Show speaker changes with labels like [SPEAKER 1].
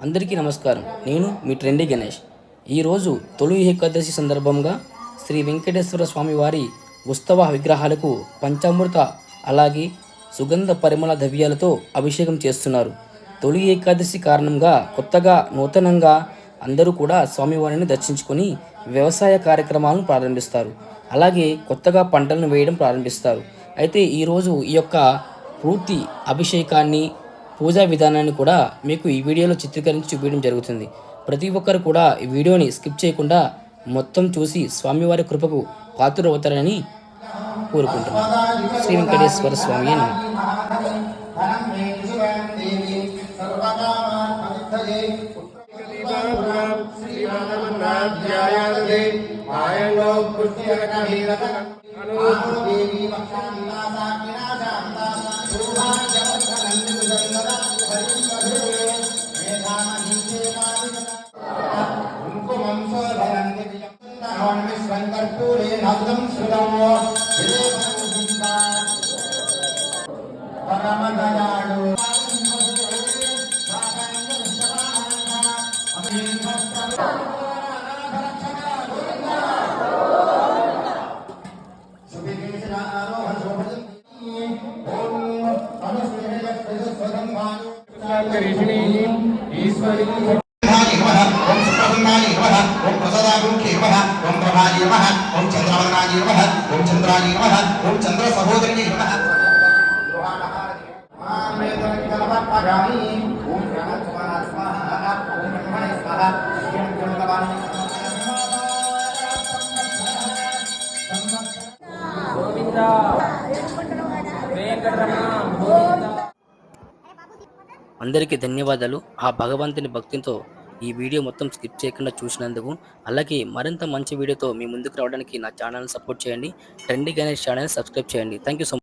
[SPEAKER 1] అందరికీ నమస్కారం. నేను మీ ట్రెండీ గణేష్. ఈరోజు తొలి ఏకాదశి సందర్భంగా శ్రీ వెంకటేశ్వర స్వామి వారి ఉత్సవ విగ్రహాలకు పంచామృత అలాగే సుగంధ పరిమళ ద్రవ్యాలతో అభిషేకం చేస్తున్నారు. తొలి ఏకాదశి కారణంగా కొత్తగా నూతనంగా అందరూ కూడా స్వామివారిని దర్శించుకొని వ్యవసాయ కార్యక్రమాలను ప్రారంభిస్తారు. అలాగే కొత్తగా పంటలను వేయడం ప్రారంభిస్తారు. అయితే ఈరోజు ఈ యొక్క పూర్తి అభిషేకాన్ని పూజా విధానాన్ని కూడా మీకు ఈ వీడియోలో చిత్రీకరించి చూపించడం జరుగుతుంది. ప్రతి ఒక్కరు కూడా ఈ వీడియోని స్కిప్ చేయకుండా మొత్తం చూసి స్వామివారి కృపకు పాత్రులవుతారని కోరుకుంటున్నాను. శ్రీ వెంకటేశ్వర స్వామి నమః.
[SPEAKER 2] चंद्र सहोदरी
[SPEAKER 1] అందరికీ ధన్యవాదాలు. ఆ భగవంతుని భక్తితో ఈ వీడియో మొత్తం స్కిప్ చేయకుండా చూసినందుకు. అలాగే మరింత మంచి వీడియోతో మీ ముందుకు రావడానికి నా ఛానల్ని సపోర్ట్ చేయండి. ట్రెండీ గణేష్ ఛానల్ సబ్స్క్రైబ్ చేయండి. Thank you so much.